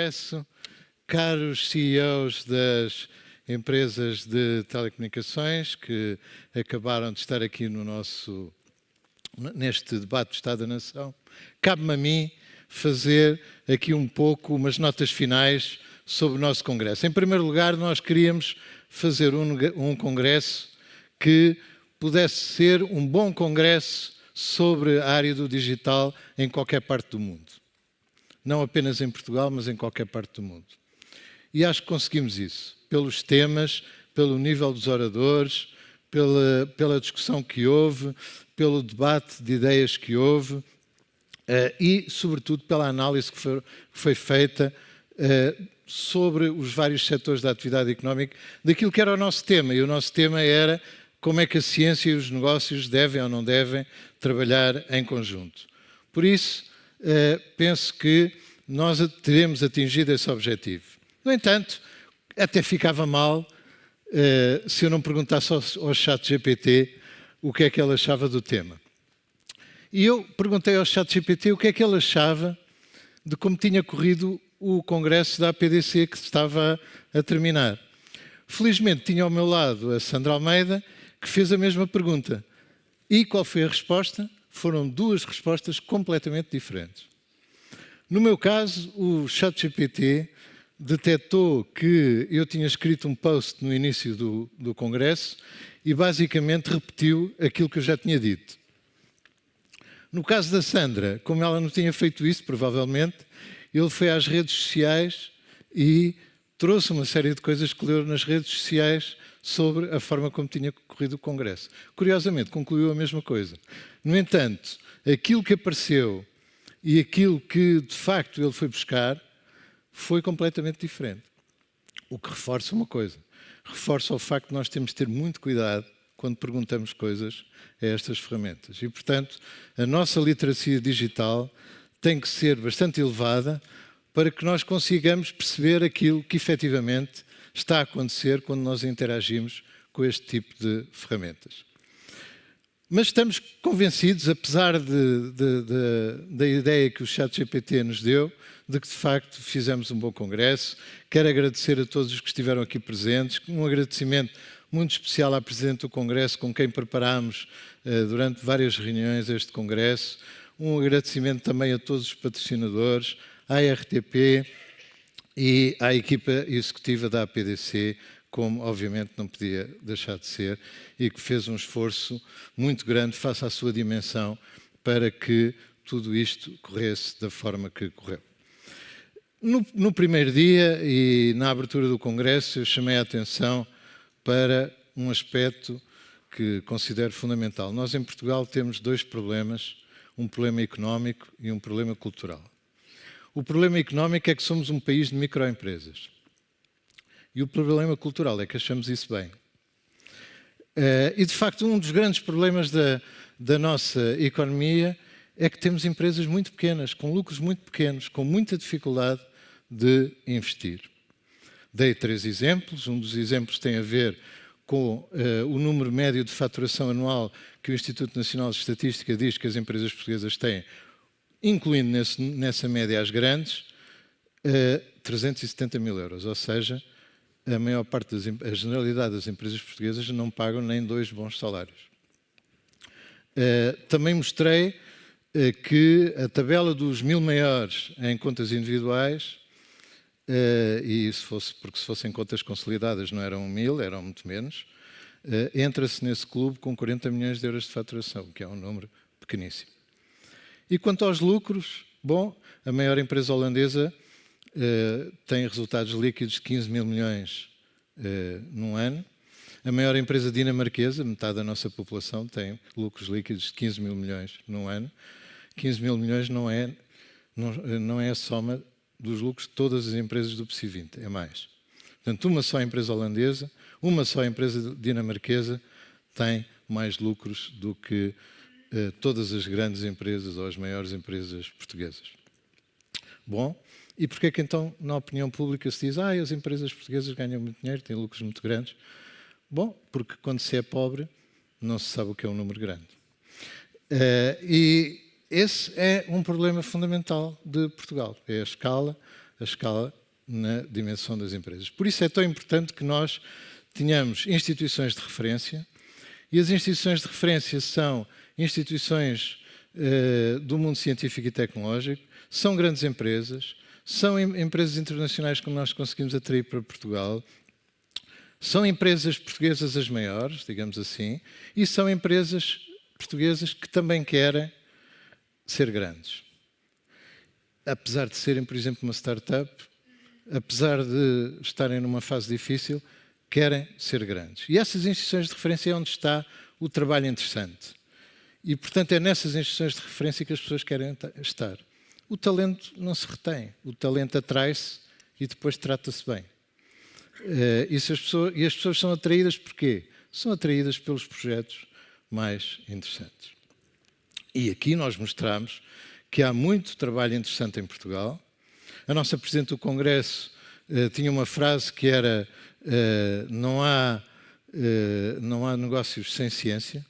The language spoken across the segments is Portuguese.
Congresso, caros CEOs das empresas de telecomunicações que acabaram de estar aqui neste debate do Estado da Nação, cabe-me a mim fazer aqui um pouco umas notas finais sobre o nosso Congresso. Em primeiro lugar, nós queríamos fazer um Congresso que pudesse ser um bom Congresso sobre a área do digital em qualquer parte do mundo. Não apenas em Portugal, mas em qualquer parte do mundo. E acho que conseguimos isso, pelos temas, pelo nível dos oradores, pela discussão que houve, pelo debate de ideias que houve e, sobretudo, pela análise que foi feita sobre os vários setores da atividade económica, daquilo que era o nosso tema. E o nosso tema era como é que a ciência e os negócios devem ou não devem trabalhar em conjunto. Por isso, penso que nós teremos atingido esse objetivo. No entanto, até ficava mal se eu não perguntasse ao ChatGPT o que é que ele achava do tema. E eu perguntei ao ChatGPT o que é que ele achava de como tinha corrido o congresso da APDC que estava a terminar. Felizmente tinha ao meu lado a Sandra Almeida, que fez a mesma pergunta. E qual foi a resposta? Foram duas respostas completamente diferentes. No meu caso, o ChatGPT detectou que eu tinha escrito um post no início do congresso e basicamente repetiu aquilo que eu já tinha dito. No caso da Sandra, como ela não tinha feito isso, provavelmente, ele foi às redes sociais e trouxe uma série de coisas que leu nas redes sociais sobre a forma como tinha corrido o congresso. Curiosamente, concluiu a mesma coisa. No entanto, aquilo que apareceu e aquilo que, de facto, ele foi buscar foi completamente diferente. O que reforça uma coisa. Reforça o facto de nós temos de ter muito cuidado quando perguntamos coisas a estas ferramentas. E, portanto, a nossa literacia digital tem que ser bastante elevada para que nós consigamos perceber aquilo que efetivamente está a acontecer quando nós interagimos com este tipo de ferramentas. Mas estamos convencidos, apesar da ideia que o ChatGPT nos deu, de que de facto fizemos um bom congresso. Quero agradecer a todos os que estiveram aqui presentes, um agradecimento muito especial à Presidente do Congresso, com quem preparámos durante várias reuniões este congresso, um agradecimento também a todos os patrocinadores, à RTP e à equipa executiva da APDC, como obviamente não podia deixar de ser, e que fez um esforço muito grande face à sua dimensão para que tudo isto corresse da forma que correu. No primeiro dia e na abertura do Congresso, eu chamei a atenção para um aspecto que considero fundamental. Nós em Portugal temos dois problemas, um problema económico e um problema cultural. O problema económico é que somos um país de microempresas. E o problema cultural é que achamos isso bem. E, de facto, um dos grandes problemas da nossa economia é que temos empresas muito pequenas, com lucros muito pequenos, com muita dificuldade de investir. Dei 3 exemplos. Um dos exemplos tem a ver com o número médio de faturação anual que o Instituto Nacional de Estatística diz que as empresas portuguesas têm, incluindo nessa média as grandes, 370 mil euros, ou seja, a maior parte a generalidade das empresas portuguesas não pagam nem 2 bons salários. Também mostrei que a tabela dos 1000 maiores em contas individuais, e porque se fossem contas consolidadas não eram 1000, eram muito menos, entra-se nesse clube com 40 milhões de euros de faturação, que é um número pequeníssimo. E quanto aos lucros, bom, a maior empresa holandesa tem resultados líquidos de 15 mil milhões num ano. A maior empresa dinamarquesa, metade da nossa população, tem lucros líquidos de 15 mil milhões num ano. 15 mil milhões não é a soma dos lucros de todas as empresas do PSI 20, é mais. Portanto, uma só empresa holandesa, uma só empresa dinamarquesa tem mais lucros do que todas as grandes empresas ou as maiores empresas portuguesas. Bom, e porquê que então, na opinião pública, se diz as empresas portuguesas ganham muito dinheiro, têm lucros muito grandes? Bom, porque quando se é pobre, não se sabe o que é um número grande. E esse é um problema fundamental de Portugal, é a escala a escala na dimensão das empresas. Por isso é tão importante que nós tenhamos instituições de referência, e as instituições de referência são instituições do mundo científico e tecnológico, são grandes empresas, são empresas internacionais que nós conseguimos atrair para Portugal, são empresas portuguesas as maiores, digamos assim, e são empresas portuguesas que também querem ser grandes. Apesar de serem, por exemplo, uma startup, apesar de estarem numa fase difícil, querem ser grandes. E essas instituições de referência é onde está o trabalho interessante. E, portanto, é nessas instituições de referência que as pessoas querem estar. O talento não se retém. O talento atrai-se e depois trata-se bem. E as pessoas são atraídas porquê? São atraídas pelos projetos mais interessantes. E aqui nós mostramos que há muito trabalho interessante em Portugal. A nossa Presidente do Congresso tinha uma frase que era não há negócios sem ciência,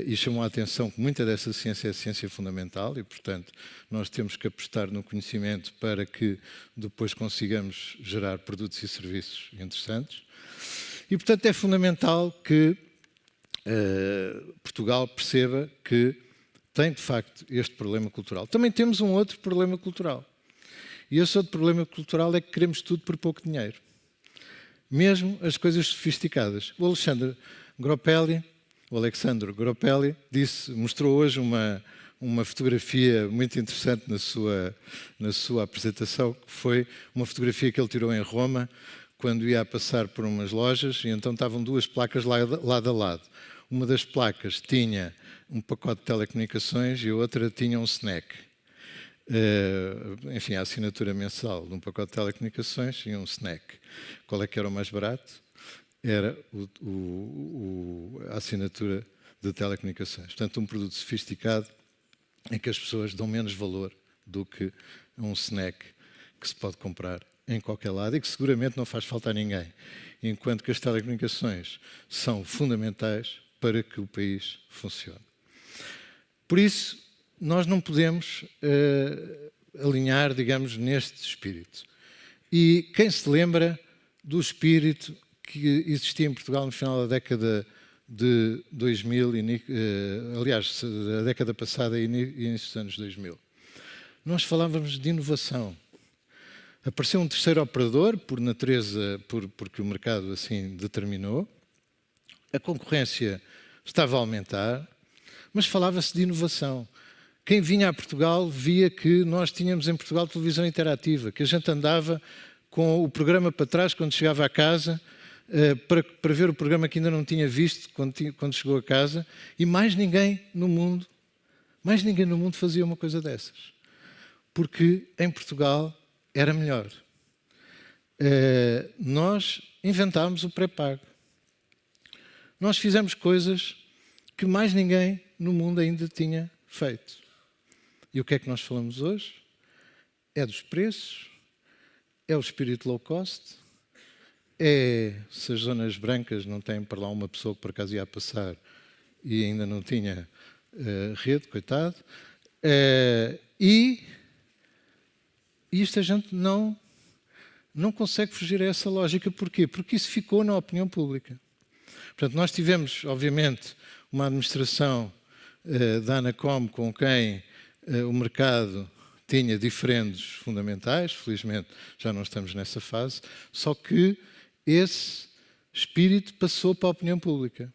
e chamou a atenção que muita dessa ciência é ciência fundamental e, portanto, nós temos que apostar no conhecimento para que depois consigamos gerar produtos e serviços interessantes. E, portanto, é fundamental que Portugal perceba que tem, de facto, este problema cultural. Também temos um outro problema cultural. E esse outro problema cultural é que queremos tudo por pouco dinheiro. Mesmo as coisas sofisticadas. O Alexandre Gropelli mostrou hoje uma fotografia muito interessante na sua apresentação, que foi uma fotografia que ele tirou em Roma, quando ia a passar por umas lojas, e então estavam duas placas lado a lado. Uma das placas tinha um pacote de telecomunicações e a outra tinha um snack. Enfim, a assinatura mensal de um pacote de telecomunicações e um snack. Qual é que era o mais barato? Era a assinatura de telecomunicações. Portanto, um produto sofisticado em que as pessoas dão menos valor do que um snack que se pode comprar em qualquer lado e que seguramente não faz falta a ninguém. Enquanto que as telecomunicações são fundamentais para que o país funcione. Por isso, nós não podemos alinhar, digamos, neste espírito. E quem se lembra do espírito que existia em Portugal no final da década de 2000, aliás, da década passada e início dos anos 2000. Nós falávamos de inovação. Apareceu um terceiro operador, por natureza, porque o mercado assim determinou. A concorrência estava a aumentar, mas falava-se de inovação. Quem vinha a Portugal via que nós tínhamos em Portugal televisão interativa, que a gente andava com o programa para trás quando chegava a casa, para ver o programa que ainda não tinha visto quando chegou a casa, e mais ninguém no mundo fazia uma coisa dessas. Porque em Portugal era melhor. Nós inventámos o pré-pago. Nós fizemos coisas que mais ninguém no mundo ainda tinha feito. E o que é que nós falamos hoje? É dos preços, é o espírito low cost, se as zonas brancas não têm para lá uma pessoa que por acaso ia a passar e ainda não tinha rede, coitado. E isto a gente não consegue fugir a essa lógica. Porquê? Porque isso ficou na opinião pública. Portanto, nós tivemos, obviamente, uma administração da Anacom com quem o mercado tinha diferendos fundamentais, felizmente já não estamos nessa fase, só que esse espírito passou para a opinião pública.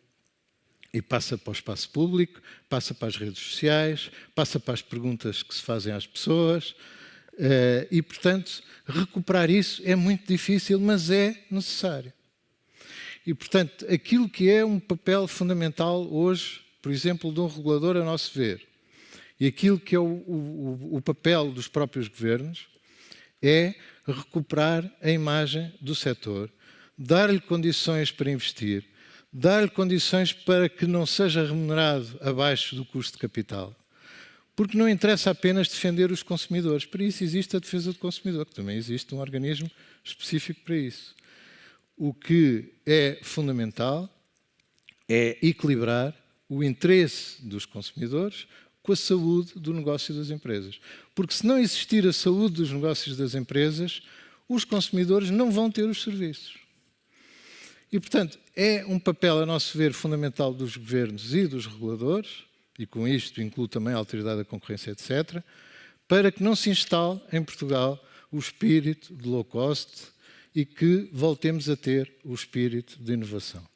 E passa para o espaço público, passa para as redes sociais, passa para as perguntas que se fazem às pessoas. E, portanto, recuperar isso é muito difícil, mas é necessário. E, portanto, aquilo que é um papel fundamental hoje, por exemplo, de um regulador a nosso ver, e aquilo que é o papel dos próprios governos, é recuperar a imagem do setor, dar-lhe condições para investir, dar-lhe condições para que não seja remunerado abaixo do custo de capital. Porque não interessa apenas defender os consumidores. Para isso existe a defesa do consumidor, que também existe um organismo específico para isso. O que é fundamental é equilibrar o interesse dos consumidores com a saúde do negócio das empresas. Porque se não existir a saúde dos negócios das empresas, os consumidores não vão ter os serviços. E, portanto, é um papel, a nosso ver, fundamental dos governos e dos reguladores, e com isto incluo também a Autoridade da Concorrência, etc., para que não se instale em Portugal o espírito de low cost e que voltemos a ter o espírito de inovação.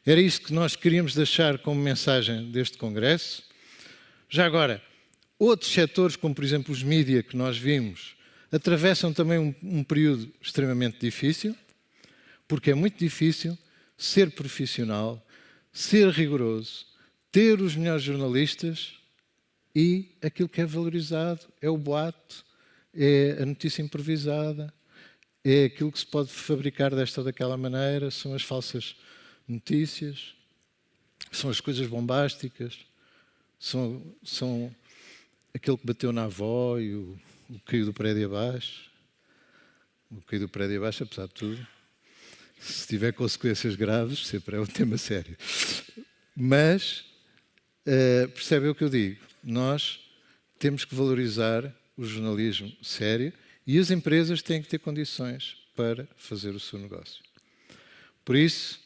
Era isto que nós queríamos deixar como mensagem deste Congresso. Já agora, outros setores, como por exemplo os mídia que nós vimos, atravessam também um período extremamente difícil, porque é muito difícil ser profissional, ser rigoroso, ter os melhores jornalistas e aquilo que é valorizado é o boato, é a notícia improvisada, é aquilo que se pode fabricar desta ou daquela maneira, são as falsas notícias, são as coisas bombásticas, são aquele que bateu na avó e o que caiu do prédio abaixo. O que caiu do prédio abaixo, apesar de tudo, se tiver consequências graves, sempre é um tema sério. Mas, percebe o que eu digo? Nós temos que valorizar o jornalismo sério e as empresas têm que ter condições para fazer o seu negócio. Por isso,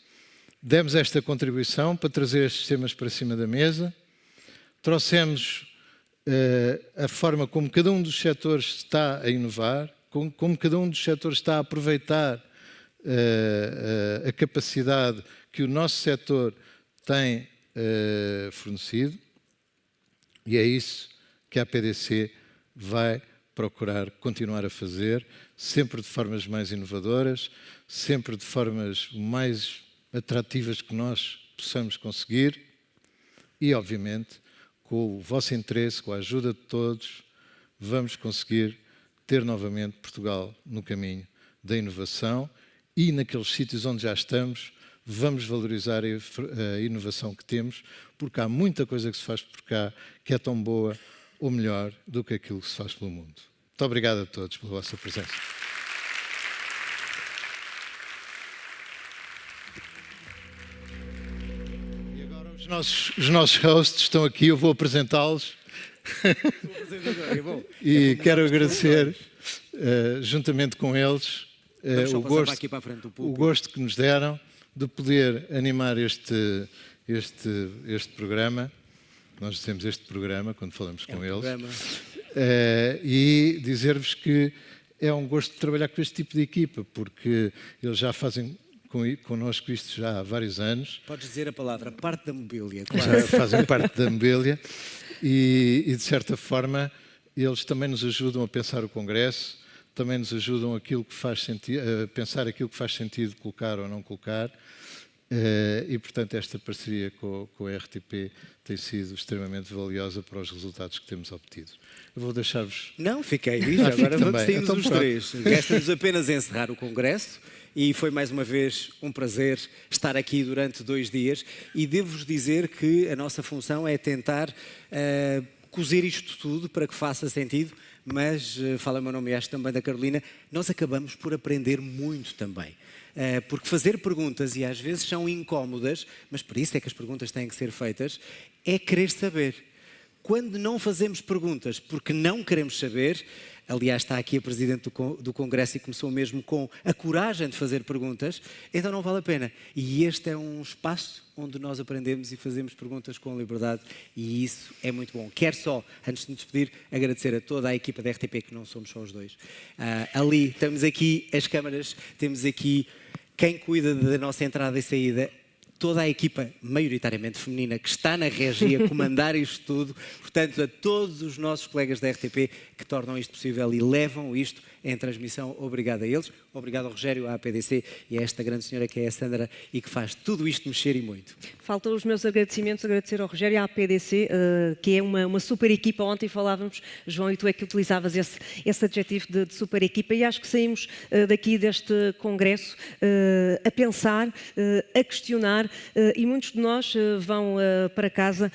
demos esta contribuição para trazer estes temas para cima da mesa, trouxemos a forma como cada um dos setores está a inovar, como cada um dos setores está a aproveitar a capacidade que o nosso setor tem fornecido, e é isso que a APDC vai procurar continuar a fazer, sempre de formas mais inovadoras, sempre de formas mais atrativas que nós possamos conseguir e, obviamente, com o vosso interesse, com a ajuda de todos, vamos conseguir ter novamente Portugal no caminho da inovação e naqueles sítios onde já estamos, vamos valorizar a inovação que temos, porque há muita coisa que se faz por cá que é tão boa ou melhor do que aquilo que se faz pelo mundo. Muito obrigado a todos pela vossa presença. E agora os nossos hosts estão aqui, eu vou apresentá-los. E quero agradecer, juntamente com eles, o gosto que nos deram de poder animar este programa. Nós dizemos este programa quando falamos com eles. E dizer-vos que é um gosto de trabalhar com este tipo de equipa, porque eles já fazem connosco isto já há vários anos. Podes dizer a palavra, parte da mobília. Claro. Já fazem parte da mobília e, de certa forma, eles também nos ajudam a pensar o Congresso, também nos ajudam a pensar aquilo que faz sentido colocar ou não colocar. E, portanto, esta parceria com a RTP tem sido extremamente valiosa para os resultados que temos obtido. Eu vou deixar-vos... Não, fiquei aí, agora saímos então, os três. Resta-nos apenas encerrar o Congresso e foi mais uma vez um prazer estar aqui durante 2 dias e devo-vos dizer que a nossa função é tentar cozer isto tudo para que faça sentido, mas, fala o meu nome e acho também da Carolina, nós acabamos por aprender muito também. Porque fazer perguntas, e às vezes são incómodas, mas por isso é que as perguntas têm que ser feitas, é querer saber. Quando não fazemos perguntas porque não queremos saber, aliás está aqui a Presidente do Congresso e começou mesmo com a coragem de fazer perguntas, então não vale a pena. E este é um espaço onde nós aprendemos e fazemos perguntas com liberdade e isso é muito bom. Quero só, antes de me despedir, agradecer a toda a equipa da RTP, que não somos só os dois. Ali temos aqui as câmaras, temos aqui quem cuida da nossa entrada e saída, toda a equipa, maioritariamente feminina, que está na regia a comandar isto tudo. Portanto, a todos os nossos colegas da RTP que tornam isto possível e levam isto em transmissão, obrigado a eles. Obrigado ao Rogério, à APDC e a esta grande senhora que é a Sandra e que faz tudo isto mexer e muito. Faltam os meus agradecimentos, agradecer ao Rogério e à APDC, que é uma super equipa. Ontem falávamos, João, e tu é que utilizavas esse adjetivo de super equipa e acho que saímos daqui deste congresso a pensar, a questionar e muitos de nós vão para casa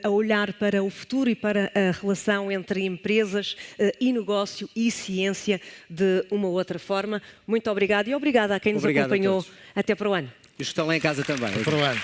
a olhar para o futuro e para a relação entre empresas e negócio e ciência de uma outra forma. Muito obrigada e obrigada a quem nos acompanhou. Até para o ano. E os que estão lá em casa também. Até para o ano.